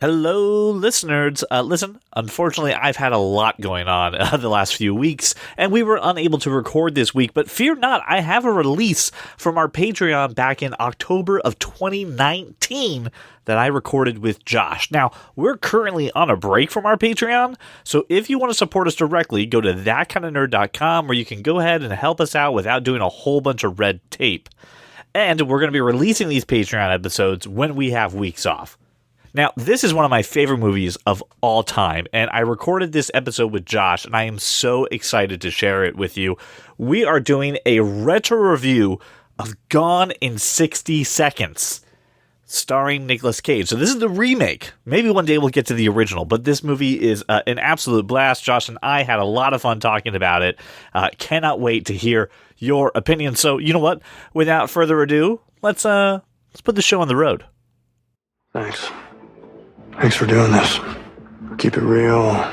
Hello, listeners. Listen, unfortunately, I've had a lot going on the last few weeks, and we were unable to record this week, but fear not, I have a release from our Patreon back in October of 2019 that I recorded with Josh. Now, we're currently on a break from our Patreon, so if you want to support us directly, go to thatkindofnerd.com where you can go ahead and help us out without doing a whole bunch of red tape. And we're going to be releasing these Patreon episodes when we have weeks off. Now, this is one of my favorite movies of all time, and I recorded this episode with Josh, and I am so excited to share it with you. We are doing a retro review of Gone in 60 Seconds, starring Nicolas Cage. So this is the remake. Maybe one day we'll get to the original, but this movie is an absolute blast. Josh and I had a lot of fun talking about it. Cannot wait to hear your opinion. So, you know what? Without further ado, let's put the show on the road. Thanks for doing this. Keep it real.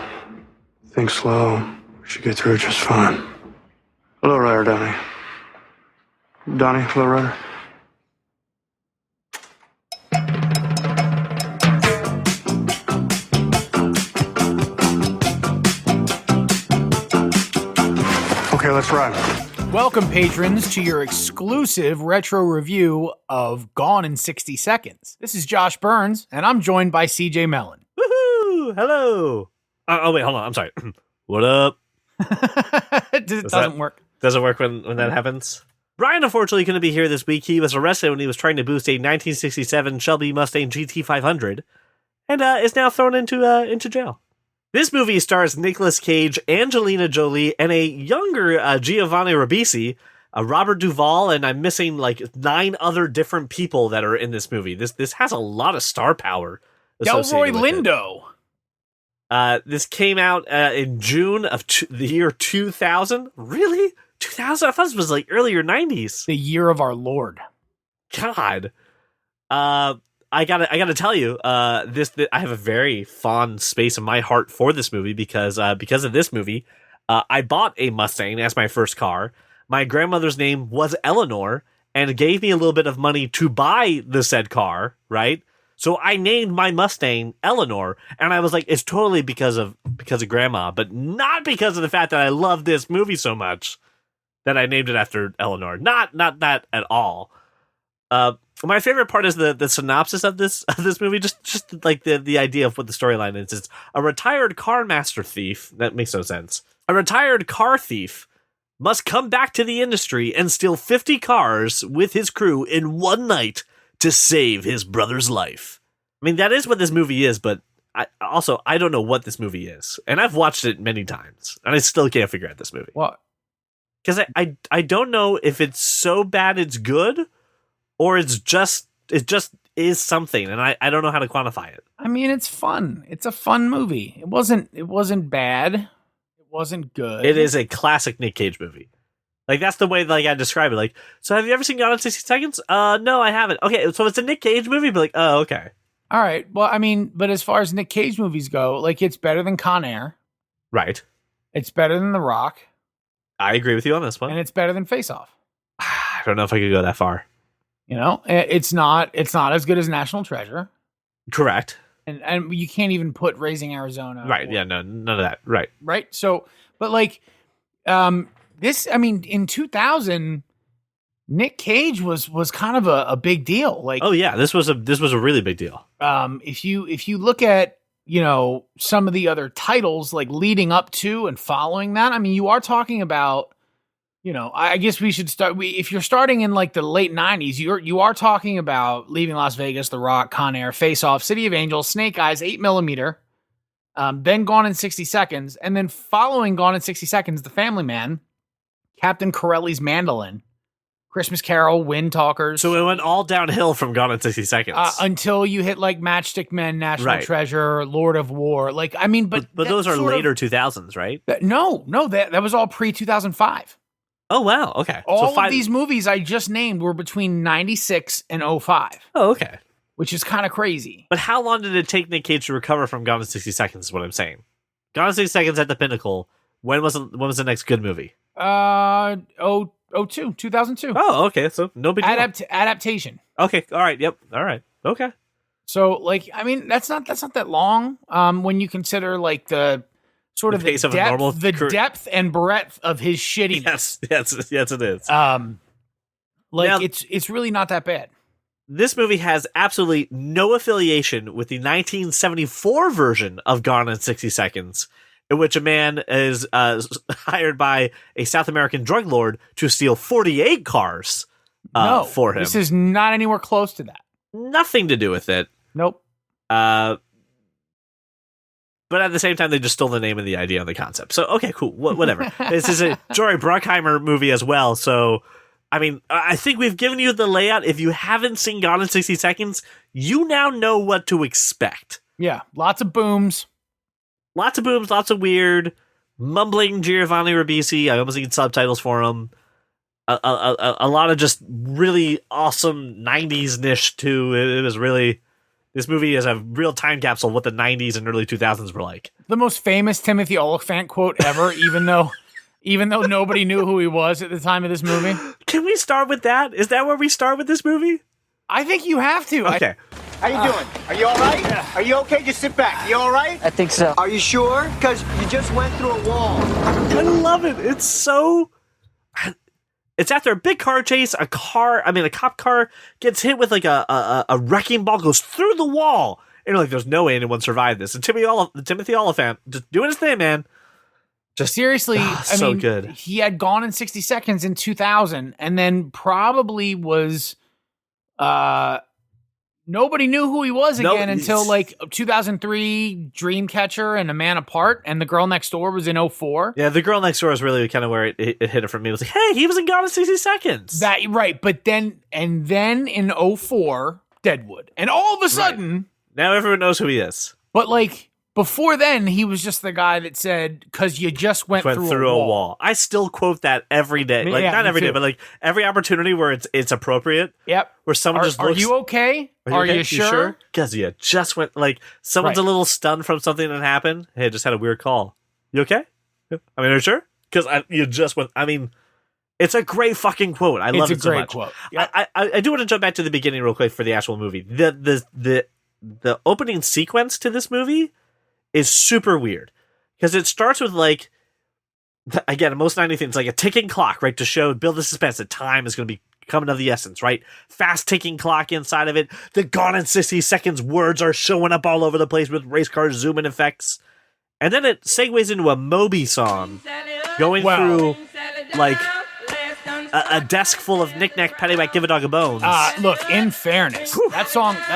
Think slow. We should get through it just fine. Hello, Ryder, Donnie. Donnie, hello, Ryder. Okay, let's ride. Welcome, patrons, to your exclusive retro review of Gone in 60 Seconds. This is Josh Burns, and I'm joined by CJ Mellon. Woohoo! Hello! Wait, hold on. I'm sorry. What up? It doesn't work. Doesn't work when that happens? Brian, unfortunately, couldn't be here this week. He was arrested when he was trying to boost a 1967 Shelby Mustang GT500 and is now thrown into jail. This movie stars Nicolas Cage, Angelina Jolie, and a younger Giovanni Ribisi, Robert Duvall, and I'm missing like 9 other different people that are in this movie. This has a lot of star power. Delroy Lindo. This came out in June of the year 2000. Really? 2000? I thought this was like earlier 90s. The year of our Lord. God. I gotta tell you, I have a very fond space in my heart for this movie because of this movie, I bought a Mustang as my first car. My grandmother's name was Eleanor and gave me a little bit of money to buy the said car, right? So I named my Mustang Eleanor, and I was like, it's totally because of grandma, but not because of the fact that I love this movie so much that I named it after Eleanor. Not that at all. My favorite part is the synopsis of this movie. Just like the idea of what the storyline is. It's a retired car master thief. That makes no sense. A retired car thief must come back to the industry and steal 50 cars with his crew in one night to save his brother's life. I mean, that is what this movie is, but I don't know what this movie is. And I've watched it many times, and I still can't figure out this movie. What? Because I don't know if it's so bad it's good, or it just is something, and I don't know how to quantify it. I mean, it's fun. It's a fun movie. It wasn't bad. It wasn't good. It is a classic Nick Cage movie. Like, that's the way I describe it. Like, so have you ever seen Gone in 60 Seconds? No, I haven't. Okay, so it's a Nick Cage movie, but like, oh, okay. All right. Well, I mean, but as far as Nick Cage movies go, like, it's better than Con Air. Right. It's better than The Rock. I agree with you on this one. And it's better than Face Off. I don't know if I could go that far. You know, it's not as good as National Treasure. Correct. And you can't even put Raising Arizona. Right. Yeah, no, none of that. Right. Right. So, but like, this, I mean, in 2000, Nick Cage was kind of a big deal. Like, oh yeah, this was a really big deal. If you look at, you know, some of the other titles like leading up to and following that, I mean, you are talking about, you know, I guess we should start. If you're starting in like the late 90s, you are talking about Leaving Las Vegas, The Rock, Con Air, Face Off, City of Angels, Snake Eyes, 8mm, then Gone in 60 Seconds, and then following Gone in 60 Seconds, The Family Man, Captain Corelli's Mandolin, Christmas Carol, Wind Talkers. So it went all downhill from Gone in 60 Seconds until you hit like Matchstick Men, National Treasure, Lord of War. Like, I mean, but those are later 2000s, right? No, that was all pre 2005. Oh, wow. Okay. All of these movies I just named were between 96 and 05. Oh, okay. Which is kind of crazy. But how long did it take Nick Cage to recover from Gone in 60 Seconds is what I'm saying. Gone in 60 Seconds at the pinnacle. When was the next good movie? 2002. Oh, okay. So no big deal. Adaptation. Okay. All right. Yep. All right. Okay. So, like, I mean, that's not that long. When you consider like the sort The of pace of a normal depth and breadth of his shittiness. Yes, it is. Like Now- it's really not that bad. This movie has absolutely no affiliation with the 1974 version of Gone in 60 Seconds, in which a man is hired by a South American drug lord to steal 48 cars No, for him. This is not anywhere close to that. Nothing to do with it. Nope. But at the same time, they just stole the name and the idea and the concept. So, okay, cool. Whatever. This is a Jory Bruckheimer movie as well. So, I mean, I think we've given you the layout. If you haven't seen Gone in 60 Seconds, you now know what to expect. Yeah, lots of booms. Lots of booms, lots of weird, mumbling Giovanni Ribisi. I almost need subtitles for him. A lot of just really awesome 90s-nish, too. It was really... This movie is a real time capsule of what the 90s and early 2000s were like. The most famous Timothy Olyphant quote ever, even though nobody knew who he was at the time of this movie. Can we start with that? Is that where we start with this movie? I think you have to. Okay. How you doing? Are you all right? Are you okay? Just sit back. You all right? I think so. Are you sure? Because you just went through a wall. I love it. It's so... It's after a big car chase. A cop car gets hit with like a wrecking ball, goes through the wall. And you're like, there's no way anyone survived this. And Timothy Olyphant just doing his thing, man. Just Seriously, so good. He had Gone in 60 Seconds in 2000, and then probably was nobody knew who he was again until like 2003, Dreamcatcher and A Man Apart, and The Girl Next Door was in 04. Yeah, The Girl Next Door is really kind of where it hit it for me. It was like, hey, he was in Gone in 60 Seconds. That right, but then in 04, Deadwood, and all of a sudden, Now everyone knows who he is. but like before then, he was just the guy that said, "Because you just went through a wall." I still quote that every day. Like Yeah, not me every day, too. but like every opportunity where it's appropriate. Yep. Where someone just Are looks. you okay? Are okay? you sure? Because you just went like someone's Right. a little stunned from something that happened. Hey, I just had a weird call. You okay? I mean, are you sure? Because you just went. I mean, it's a great fucking quote. I love it so much. It's a great quote. Yep. I do want to jump back to the beginning real quick for the actual movie. The opening sequence to this movie is super weird because it starts with like, again, most 90 things like a ticking clock, right, to build the suspense that time is going to be coming of the essence, right? Fast ticking clock inside of it. The Gone in 60 Seconds words are showing up all over the place with race car zoom in effects, and then it segues into a Moby song going through like a desk full of knick-knack, paddywhack, give a dog a bone. Look, in fairness, that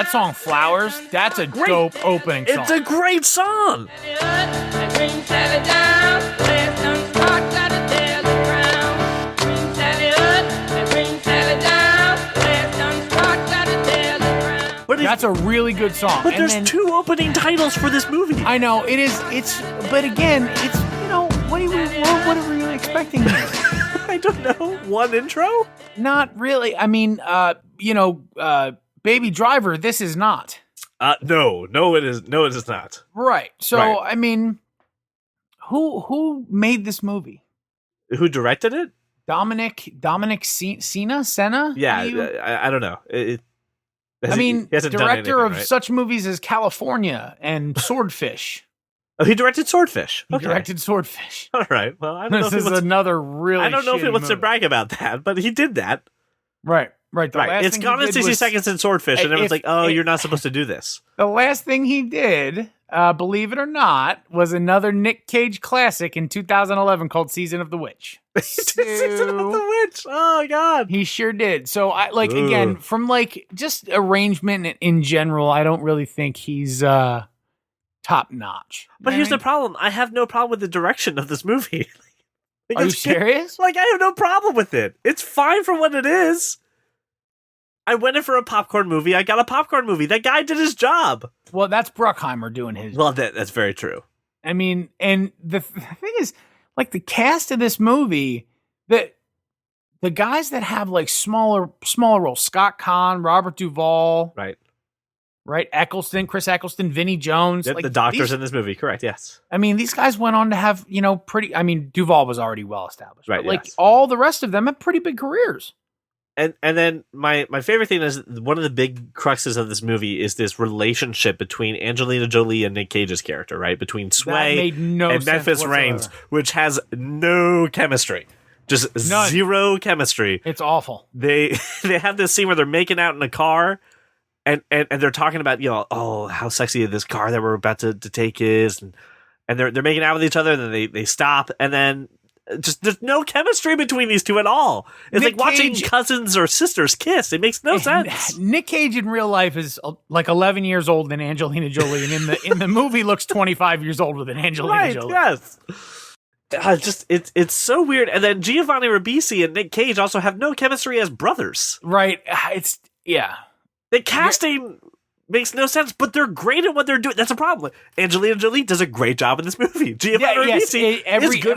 song "Flowers," that's a dope opening song. It's a great song. But That's a really good song. But And there's then- two opening titles for this movie. I know it is. But again, it's what are we really expecting here? I don't know. One intro? Not really. I mean, Baby Driver. This is not No, it is. No, it is not. right. So Right. I mean, who made this movie? Who directed it? Dominic Senna? Yeah, You- I don't know. I mean, he hasn't done director anything, of right? such movies as California and Swordfish. Oh, he directed Swordfish. He Okay. directed Swordfish. All right. Well, I don't know This if he is wants. another really. I don't know if he shitty wants to movie. brag about that, but he did that. Right. The Right. last It's thing he Gone in did 60 was- Seconds in Swordfish, and everyone's like, "Oh, you're not supposed to do this." The last thing he did, believe it or not, was another Nick Cage classic in 2011 called "Season of the Witch." Season of the Witch. Oh God. He sure did. So I Ooh. again from like just arrangement in general. I don't really think he's top notch. But here's the problem. I have no problem with the direction of this movie. Like, Are you it's good. serious? Like, I have no problem with it. It's fine for what it is. I went in for a popcorn movie. I got a popcorn movie. That guy did his job. Well, that's Bruckheimer doing his. Well, that's very true. I mean, and the thing is, like the cast of this movie, the guys that have like smaller roles, Scott Conn, Robert Duvall, Right. Eccleston, Chris Eccleston, Vinnie Jones, Yep, like the doctors these- in this movie. Correct. Yes. I mean, these guys went on to have, Duvall was already well established. Right, But like yes. all the rest of them have pretty big careers. And then my favorite thing is one of the big cruxes of this movie is this relationship between Angelina Jolie and Nick Cage's character, right? Between That Sway made no and sense Memphis whatsoever. Reigns, which has no chemistry. Just None. zero chemistry. It's awful. They have this scene where they're making out in a car and they're talking about, oh, how sexy this car that we're about to take is, and they're making out with each other, and then they stop, and then just there's no chemistry between these two at all. It's Nick like watching Cage- cousins or sisters kiss. It makes no sense. Nick Cage in real life is like 11 years old than Angelina Jolie, and in the movie looks 25 years older than Angelina Right, Jolie. yes. It's so weird. And then Giovanni Ribisi and Nick Cage also have no chemistry as brothers. Right. It's yeah. The casting makes no sense, but they're great at what they're doing. That's a problem. Angelina Jolie does a great job in this movie. Giovanni Ribisi is good in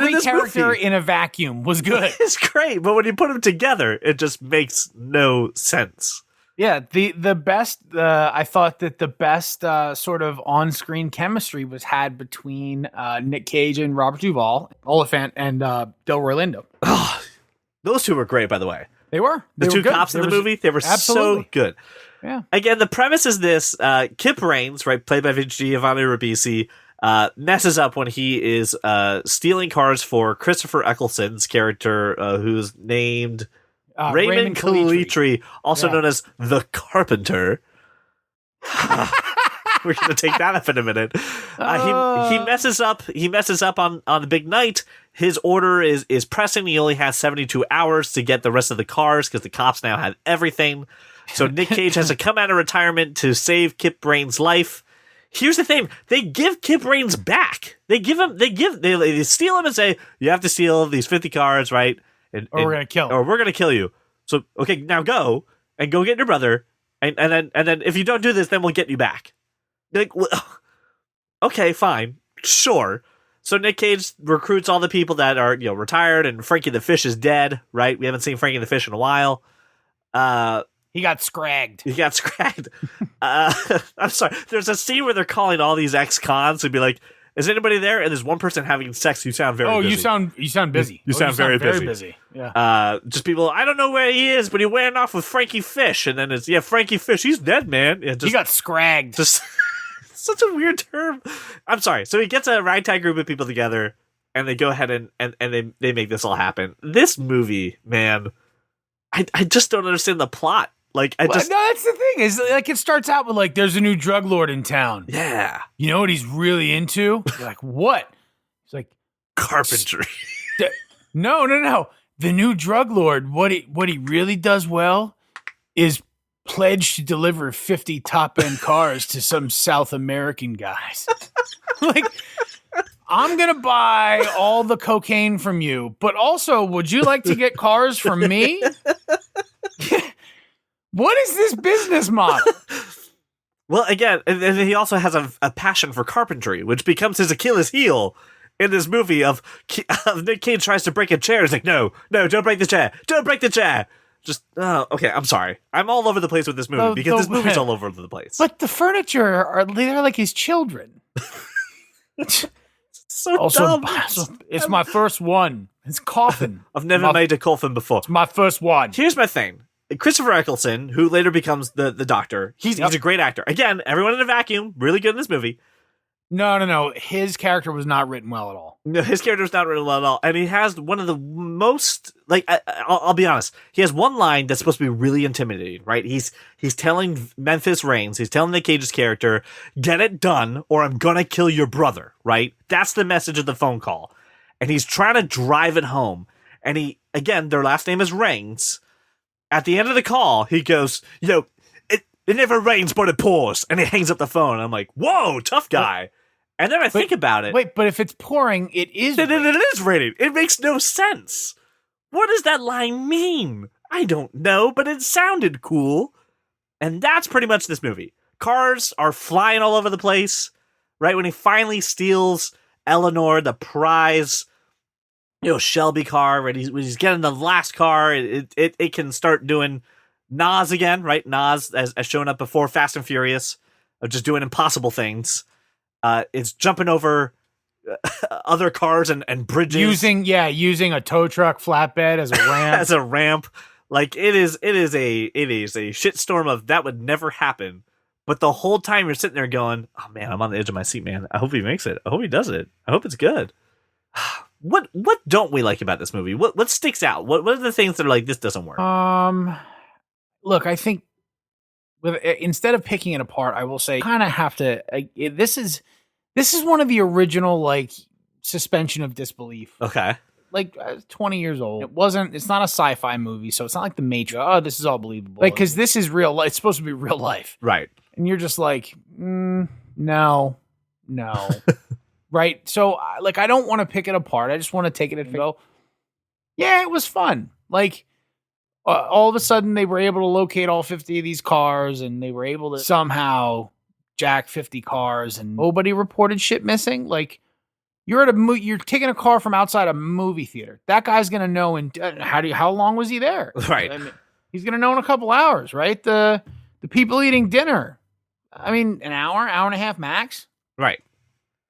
every this character movie. in a vacuum was good. It's great, but when you put them together, it just makes no sense. Yeah, the best. I thought that the best sort of on-screen chemistry was had between Nick Cage and Robert Duvall, Oliphant, and Delroy Lindo. Those two were great, by the way. They were The They two were good. cops in the movie, they were absolutely. so good. Yeah. Again, the premise is this: Kip Raines, right, played by Giovanni Ribisi, messes up when he is stealing cars for Christopher Eccleston's character, who's named Raymond Calitri, also Yeah. known as the Carpenter. We're going to take that up in a minute. He messes up. He messes up on the big night. His order is pressing. He only has 72 hours to get the rest of the cars because the cops now have everything. So Nick Cage has to come out of retirement to save Kip Raines' life. Here's the thing: they give Kip Raines back. They steal him and say, "You have to steal these 50 cars, right? Or we're gonna kill him." Or we're gonna kill you. So okay, now go get your brother, and then if you don't do this, then we'll get you back." Like, well, okay, fine, sure. So Nick Cage recruits all the people that are retired, and Frankie the Fish is dead. Right? We haven't seen Frankie the Fish in a while. He got scragged. He got scragged. I'm sorry. There's a scene where they're calling all these ex-cons and be like, "Is anybody there?" And there's one person having sex. You sound very busy. You sound busy. You sound very busy. Yeah. Just people, I don't know where he is, but he ran off with Frankie Fish. And then it's, Frankie Fish, he's dead, man. Yeah, He got scragged. just such a weird term. I'm sorry. So he gets a ragtag group of people together, and they go ahead and they make this all happen. This movie, man, I just don't understand the plot. Like, No, that's the thing. Is like it starts out with like, there's a new drug lord in town. yeah, You know what he's really into? You're like, what? He's like, carpentry. no. The new drug lord, what he really does well is pledge to deliver 50 top end cars to some South American guys. Like, I'm gonna buy all the cocaine from you, but also, would you like to get cars from me? What is this business model? Well, again, and he also has a passion for carpentry, which becomes his Achilles heel in this movie of Nick Cage tries to break a chair. He's like, no, don't break the chair. Don't break the chair. Just, okay, I'm sorry. I'm all over the place with this movie because this movie's all over the place. But the furniture they're like his children. so dumb. It's my first one. It's coffin. I've never made a coffin before. My first one. Here's my thing. Christopher Eccleston, who later becomes the doctor, he's a great actor. Again, everyone in a vacuum, really good in this movie. No. His character was not written well at all. No, his character's not written well at all. And he has one of the most, like, I'll be honest, he has one line that's supposed to be really intimidating, right? He's telling Memphis Reigns, he's telling Nick Cage's character, get it done or I'm gonna kill your brother, right? That's the message of the phone call. And he's trying to drive it home. And again, their last name is Reigns. At the end of the call, he goes, it never rains but it pours. And he hangs up the phone. And I'm like, whoa, tough guy. And then I think about it. Wait, but if it's pouring, it is It is raining. It makes no sense. What does that line mean? I don't know, but it sounded cool. And that's pretty much this movie. Cars are flying all over the place. Right when he finally steals Eleanor, the prize Shelby car, right? When he's getting the last car, it can start doing Nas again, right? Nas, as shown up before Fast and Furious, of just doing impossible things. It's jumping over other cars and bridges. using a tow truck flatbed as a ramp. as a ramp. Like it is a shitstorm of that would never happen. But the whole time you're sitting there going, "Oh man, I'm on the edge of my seat, man. I hope he makes it. I hope he does it. I hope it's good." What don't we like about this movie? What sticks out? What are the things that are like this doesn't work? Look, I think instead of picking it apart, I will say kind of have to. This is one of the original like suspension of disbelief. Okay. Like 20 years old. It's not a sci-fi movie, so it's not like The Matrix. Oh, this is all believable. Like, because this is real life. It's supposed to be real life. Right. And you're just like, no. Right? So, like, I don't want to pick it apart. I just want to take it and go, yeah, it was fun. Like, all of a sudden, they were able to locate all 50 of these cars, and they were able to somehow jack 50 cars, and nobody reported shit missing. Like, you're you're taking a car from outside a movie theater. That guy's gonna know in how long was he there? Right. I mean, he's gonna know in a couple hours, right? The people eating dinner. I mean, an hour and a half max. Right.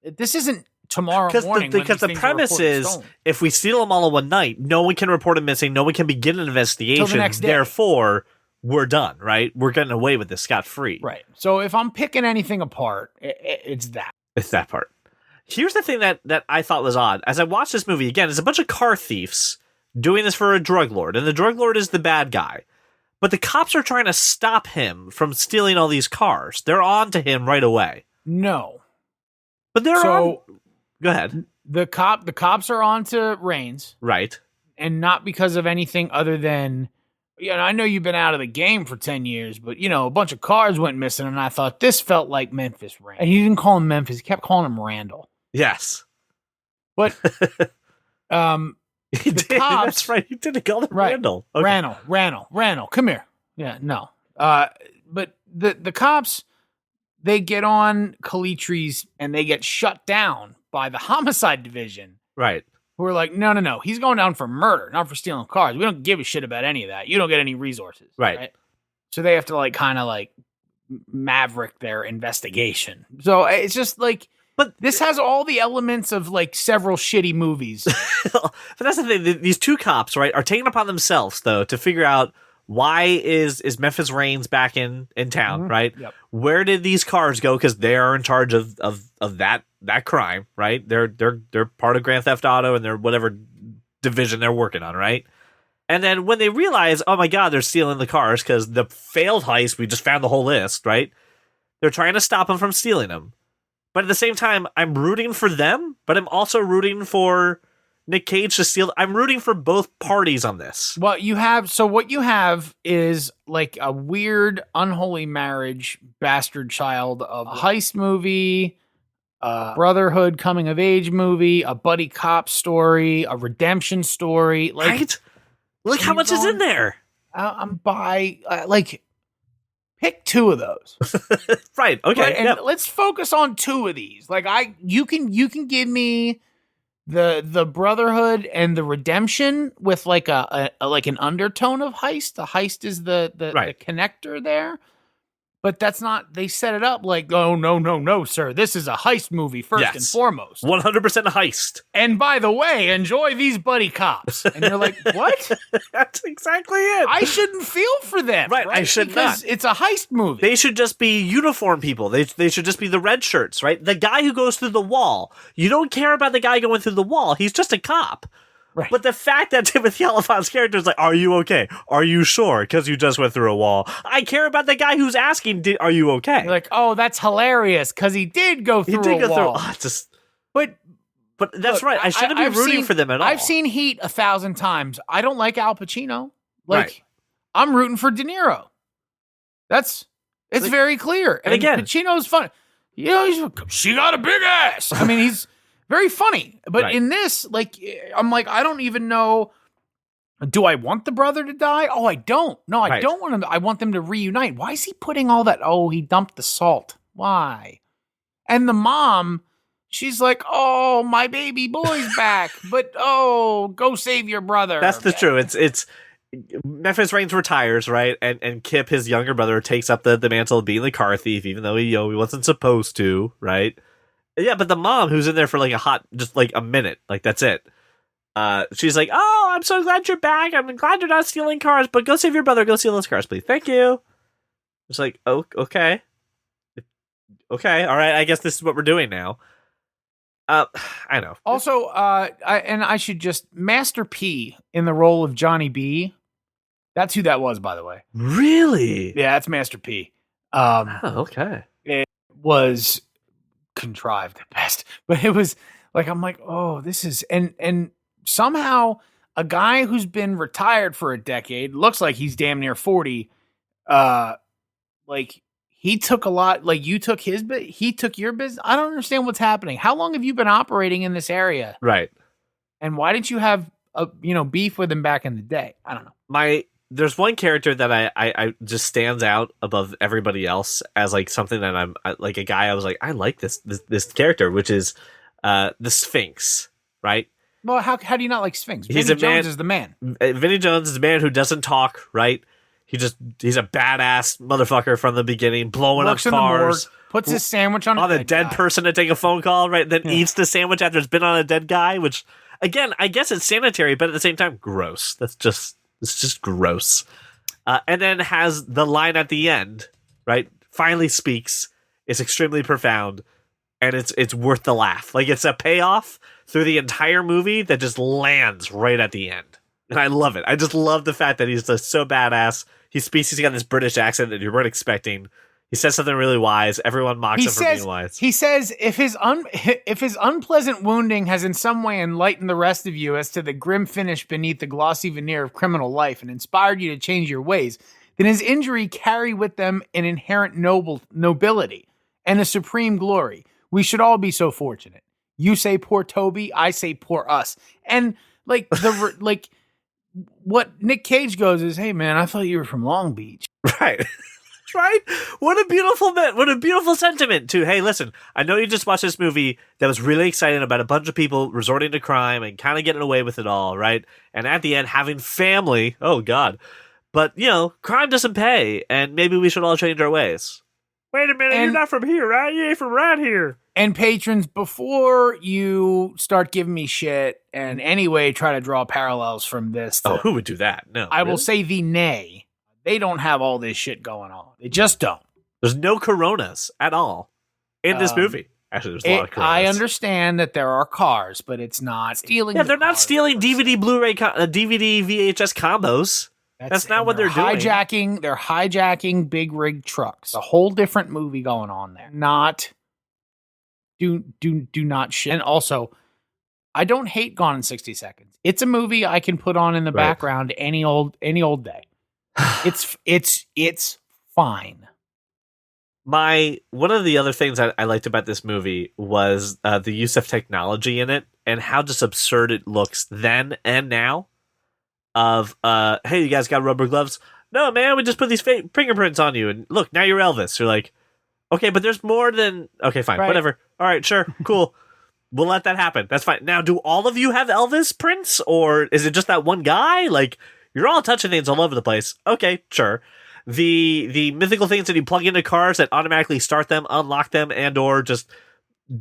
This isn't tomorrow morning. Because the premise is if we steal them all in one night, no one can report them missing. No one can begin an investigation. Till the next day. Therefore, we're done. Right. We're getting away with this scot free. Right. So if I'm picking anything apart, it's that. It's that part. Here's the thing that I thought was odd. As I watched this movie again, it's a bunch of car thieves doing this for a drug lord, and the drug lord is the bad guy. But the cops are trying to stop him from stealing all these cars. They're on to him right away. No. But they're on. Go ahead. The cops are on to Raines. Right. And not because of anything other than, I know you've been out of the game for 10 years, but, a bunch of cars went missing, and I thought this felt like Memphis Rain. And he didn't call him Memphis. He kept calling him Randall. Yes. But he did. Cops, that's right. He didn't call him Randall. Okay. Randall. Come here. Yeah, no. But the cops, they get on Calitri's and they get shut down by the homicide division. Right. Who are like, no. He's going down for murder, not for stealing cars. We don't give a shit about any of that. You don't get any resources. Right? So they have to kind of maverick their investigation. So it's just like, but this has all the elements of several shitty movies. But that's the thing. These two cops, right, are taking upon themselves though to figure out why is Memphis Raines back in town, Mm-hmm. right? Yep. Where did these cars go? Because they are in charge of that crime, right? They're part of Grand Theft Auto and they're whatever division they're working on, right? And then when they realize, oh my God, they're stealing the cars because the failed heist, we just found the whole list, right? They're trying to stop them from stealing them. But at the same time, I'm rooting for them, but I'm also rooting for Nick Cage to steal. I'm rooting for both parties on this. What you have is a weird, unholy marriage, bastard child of a heist movie, a brotherhood coming of age movie, a buddy cop story, a redemption story. Right? Look how much is in there. I'm by pick two of those. Right. Okay. Right? And let's focus on two of these. You can give me the brotherhood and the redemption with an undertone of heist. The heist is the connector there. But that's not, they set it up oh, no, sir. This is a heist movie first and foremost. 100% a heist. And by the way, enjoy these buddy cops. And you're like, what? That's exactly it. I shouldn't feel for them. Right, I should because not. It's a heist movie. They should just be uniform people. They should just be the red shirts, right? The guy who goes through the wall. You don't care about the guy going through the wall. He's just a cop. Right. But the fact that Timothy Olyphant's character is like, are you okay? Are you sure? Because you just went through a wall. I care about the guy who's asking, are you okay? You're like, oh, that's hilarious because he did go through a wall. But that's right. I shouldn't be rooting for them at all. I've seen Heat 1,000 times. I don't like Al Pacino. Right. I'm rooting for De Niro. It's very clear. And again, Pacino's fun. She got a big ass. I mean, he's very funny. But in this, I'm I don't even know. Do I want the brother to die? Oh, I don't. No, I don't want him. I want them to reunite. Why is he putting all that? Oh, he dumped the salt. Why? And the mom, she's like, oh, my baby boy's back. But, oh, go save your brother. That's the truth. It's Memphis Raines retires, right? And Kip, his younger brother, takes up the mantle of being the car thief, even though he wasn't supposed to, right? Yeah, but the mom, who's in there for a minute, that's it. she's like, "Oh, I'm so glad you're back. I'm glad you're not stealing cars, but go save your brother. Go steal those cars, please. Thank you." It's like, "Oh, okay. Okay, all right. I guess this is what we're doing now." I know. Also, I should just Master P in the role of Johnny B. That's who that was, by the way. Really? Yeah, that's Master P. Oh, okay. Was contrived at best, but it was like, I'm like, oh, this is and somehow a guy who's been retired for a decade, looks like he's damn near 40, like he took a lot, like you took his bit, he took your business. I don't understand what's happening. How long have you been operating in this area? Right. And why didn't you have a beef with him back in the day? I don't know. There's one character that I just stands out above everybody else as like something that like a guy I was like, I like this character, which is the Sphinx, right? Well, how do you not like Sphinx? He's Vinny a man- Jones is the man. Vinny Jones is a man who doesn't talk, right? He's a badass motherfucker from the beginning, blowing Works up in the cars, morgue, puts his sandwich on a dead guy. person to take a phone call, right? Then Yeah. eats the sandwich after it's been on a dead guy, which again, I guess it's sanitary, but at the same time, gross. It's just gross. And then has the line at the end, right? Finally speaks. It's extremely profound, and it's worth the laugh. Like it's a payoff through the entire movie that just lands right at the end, and I love it. I just love the fact that he's just so badass. He speaks. He's got this British accent that you weren't expecting. He says something really wise. Everyone mocks him for being wise. He says, if his unpleasant wounding has in some way enlightened the rest of you as to the grim finish beneath the glossy veneer of criminal life and inspired you to change your ways, then his injury carry with them an inherent nobility and a supreme glory. We should all be so fortunate. You say poor Toby, I say poor us. And like like what Nick Cage goes is, hey man, I thought you were from Long Beach. Right. Right? What a beautiful sentiment to, hey, listen, I know you just watched this movie that was really exciting about a bunch of people resorting to crime and kind of getting away with it all, right? And at the end, having family, oh God. But, crime doesn't pay, and maybe we should all change our ways. Wait a minute, you're not from here, right? You ain't from right here. And patrons, before you start giving me shit and anyway try to draw parallels from this. Who would do that? No. I will say the nay. They don't have all this shit going on. They just don't. There's no Coronas at all in this movie. Actually, there's a lot of Coronas. I understand that there are cars, but it's not stealing. Yeah, they're not stealing DVD, Blu-ray, DVD, VHS combos. That's not what they're doing. They're hijacking big rig trucks. A whole different movie going on there. Do not shit. And also, I don't hate Gone in 60 Seconds. It's a movie I can put on in the background any old day. It's fine. One of the other things I liked about this movie was the use of technology in it and how just absurd it looks then and now. Of hey, you guys got rubber gloves? No, man, we just put these fake fingerprints on you, and look, now you're Elvis. You're like, okay, but there's more than okay, fine, whatever. All right, sure, cool. We'll let that happen. That's fine. Now, do all of you have Elvis prints, or is it just that one guy? Like, you're all touching things all over the place. Okay, sure. The mythical things that you plug into cars that automatically start them, unlock them, and or just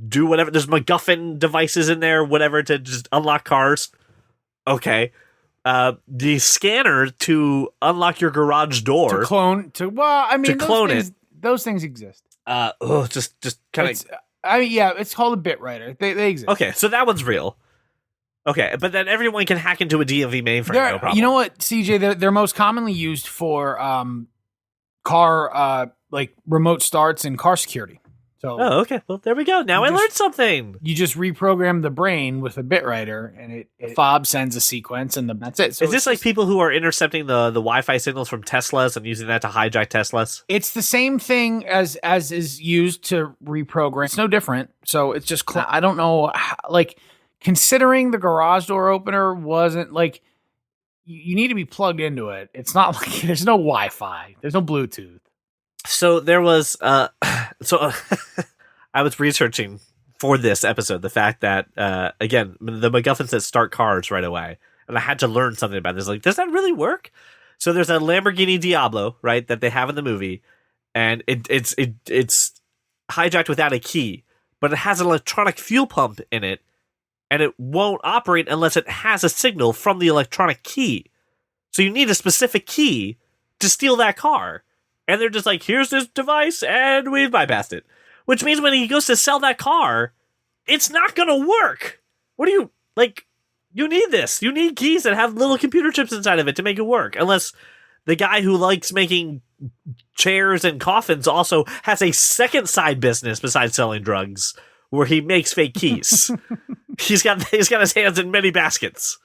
do whatever. There's MacGuffin devices in there, whatever, to just unlock cars. Okay. The scanner to unlock your garage door. To clone those things exist. Just kind of. It's called a bit writer. They exist. Okay, so that one's real. Okay, but then everyone can hack into a DMV mainframe, no problem. You know what, CJ? They're most commonly used for car like remote starts and car security. So, okay. Well, there we go. Now I learned something. You just reprogram the brain with a bit writer, and it fob sends a sequence, and that's it. So is this like people who are intercepting the Wi-Fi signals from Teslas and using that to hijack Teslas? It's the same thing as is used to reprogram. It's no different. So it's just I don't know. Like, considering the garage door opener wasn't like you need to be plugged into it. It's not like there's no Wi-Fi. There's no Bluetooth. So there was, I was researching for this episode the fact that, again, the MacGuffins that start cars right away, and I had to learn something about this. Like, does that really work? So there's a Lamborghini Diablo, right, that they have in the movie, and it's hijacked without a key, but it has an electronic fuel pump in it and it won't operate unless it has a signal from the electronic key. So you need a specific key to steal that car. And they're just like, here's this device, and we've bypassed it. Which means when he goes to sell that car, it's not going to work. What do you, like, you need this. You need keys that have little computer chips inside of it to make it work. Unless the guy who likes making chairs and coffins also has a second side business besides selling drugs, where he makes fake keys. He's got his hands in many baskets.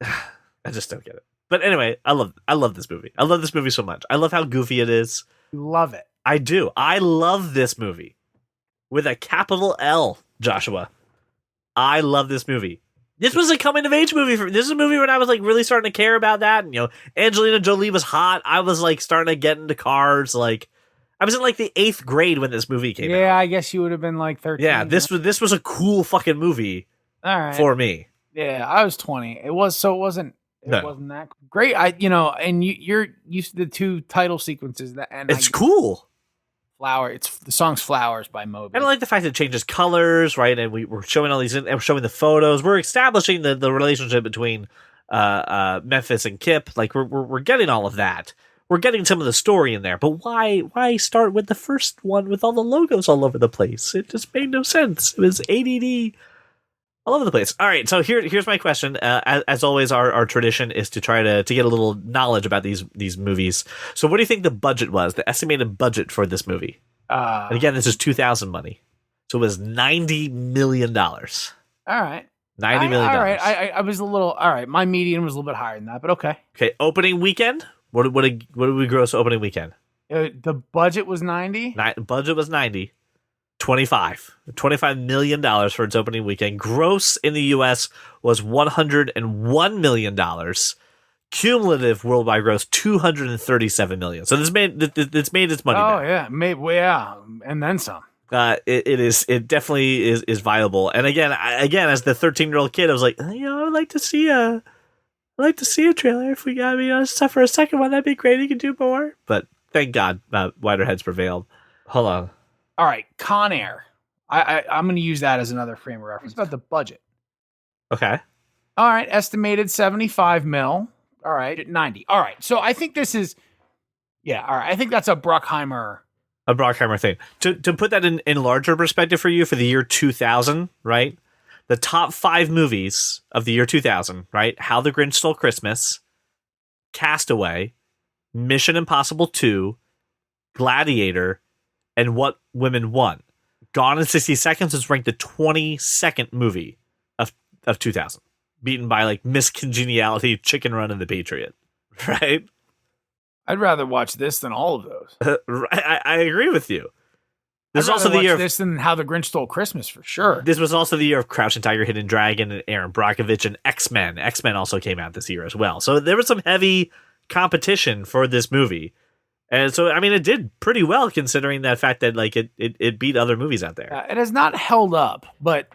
I just don't get it. But anyway, I love this movie. I love this movie so much. I love how goofy it is. You love it. I do. I love this movie with a capital L, Joshua. I love this movie. This was a coming of age movie. This is a movie when I was like really starting to care about that. And, you know, Angelina Jolie was hot. I was like starting to get into cars. Like, I was in like the 8th grade when this movie came out. Yeah, I guess you would have been like 13. Yeah, this was a cool fucking movie. All right. For me. Yeah, I was 20. It wasn't that great. And you're used to the 2 title sequences it's cool. The song's Flowers by Moby. And I like the fact that it changes colors, right? And we're showing all these, and we're showing the photos. We're establishing the relationship between Memphis and Kip. Like we're getting all of that. We're getting some of the story in there. But why start with the first one with all the logos all over the place? It just made no sense. It was ADD all over the place. All right, so here's my question. As always, our tradition is to try to get a little knowledge about these movies. So what do you think the budget was, the estimated budget for this movie? And again, this is 2000 money. So it was $90 million. All right. $90 million. All right. I was a little, all right. My median was a little bit higher than that, but okay. Okay, opening weekend? What did we gross opening weekend? The budget was 90? Budget was 90. $25 million for its opening weekend. Gross in the U.S. was $101 million. Cumulative worldwide gross $237 million. So this made its money back. Yeah, and then some. It definitely is viable. And again, as the 13-year-old kid, I was like, I would like to see a trailer. If we got stuff for a second one, that'd be great. You could do more. But thank God, wider heads prevailed. Hold on. All right, Con Air. I'm going to use that as another frame of reference. It's about the budget. Okay. All right, estimated 75 mil. All right, at 90. All right, so I think this is, all right, I think that's a Bruckheimer. A Bruckheimer thing. To put that in larger perspective for you, for the year 2000, right? The top 5 movies of the year 2000, right? How the Grinch Stole Christmas, Castaway, Mission Impossible 2, Gladiator, and What Women Want. Gone in 60 Seconds is ranked the 22nd movie of 2000, beaten by like Miss Congeniality, Chicken Run, and The Patriot. Right? I'd rather watch this than all of those. I agree with you. This is I'd also rather the year watch this than How the Grinch Stole Christmas for sure. This was also the year of Crouching Tiger, Hidden Dragon, and Aaron Brockovich, and X-Men. X-Men also came out this year as well. So there was some heavy competition for this movie. And so, I mean, it did pretty well considering that fact that like it beat other movies out there. It has not held up, but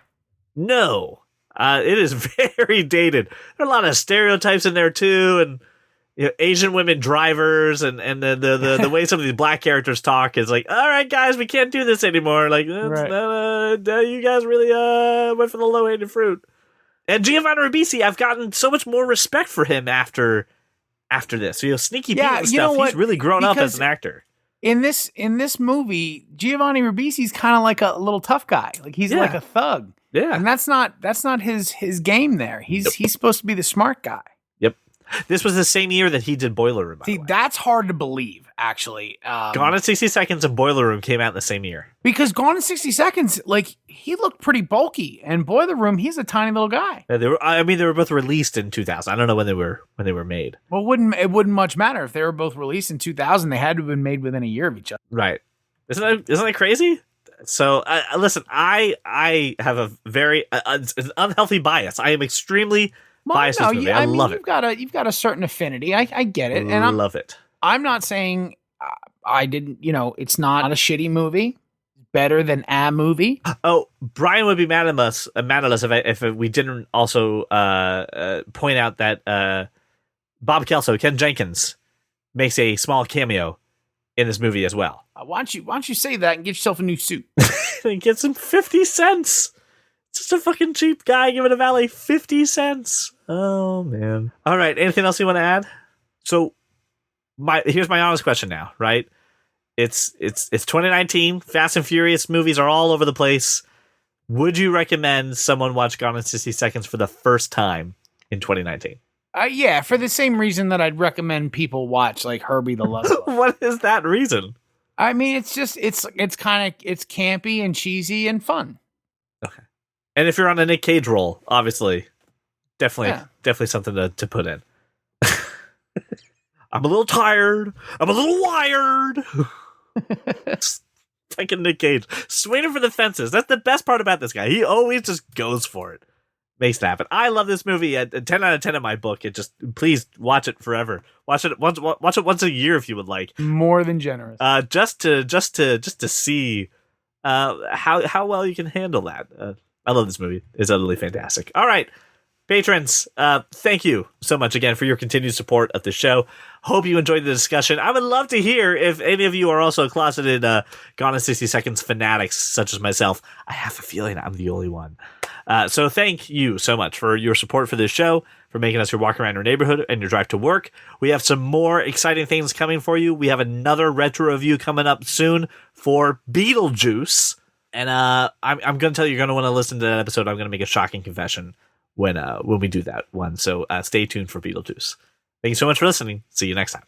no, it is very dated. There are a lot of stereotypes in there too, and Asian women drivers, and the way some of these black characters talk is like, all right, guys, we can't do this anymore. Like, you guys really went for the low hanging fruit. And Giovanni Ribisi, I've gotten so much more respect for him after this. Sneaky Pete and stuff, he's really grown up as an actor. In this movie, Giovanni Ribisi's kind of like a little tough guy. Like he's like a thug. Yeah. And that's not his game there. He's supposed to be the smart guy. Yep. This was the same year that he did Boiler Room. See, that's hard to believe, actually. Gone in 60 Seconds and Boiler Room came out in the same year. Because Gone in 60 Seconds, like, he looked pretty bulky. And Boiler Room, he's a tiny little guy. Yeah, they were both released in 2000. I don't know when they were made. Well, it wouldn't much matter. If they were both released in 2000, they had to have been made within a year of each other. Right. Isn't that crazy? So, listen, I have a very an unhealthy bias. I am extremely biased this movie. I love it. You've got a certain affinity. I get it. And I love it. I'm not saying I didn't, it's not a shitty movie. Better than a movie. Oh, Brian would be mad at us if we didn't also point out that Bob Kelso, Ken Jenkins, makes a small cameo in this movie as well. Why don't you say that and get yourself a new suit? And get some 50 cents. It's Just a fucking cheap guy giving a valet 50 cents. Oh, man. All right. Anything else you want to add? So here's my honest question now, right? It's 2019. Fast and Furious movies are all over the place. Would you recommend someone watch Gone in 60 Seconds for the first time in 2019? Yeah, for the same reason that I'd recommend people watch like Herbie the Love Bug. What is that reason? I mean, it's just it's campy and cheesy and fun. Okay. And if you're on a Nick Cage roll, obviously, definitely something to put in. I'm a little tired. I'm a little wired. Fucking Nick Cage. Swinging for the fences. That's the best part about this guy. He always just goes for it. Makes it happen. I love this movie. A 10 out of 10 in my book. It just, please watch it forever. Watch it once a year if you would like. More than generous. Just to see how well you can handle that. I love this movie. It's utterly fantastic. All right. Patrons, thank you so much again for your continued support of the show. Hope you enjoyed the discussion. I would love to hear if any of you are also closeted Gone in 60 Seconds fanatics, such as myself. I have a feeling I'm the only one. So thank you so much for your support for this show, for making us your walk around your neighborhood and your drive to work. We have some more exciting things coming for you. We have another retro review coming up soon for Beetlejuice. And I'm going to tell you, you're going to want to listen to that episode. I'm going to make a shocking confession when we do that one. So stay tuned for Beetlejuice. Thank you so much for listening. See you next time.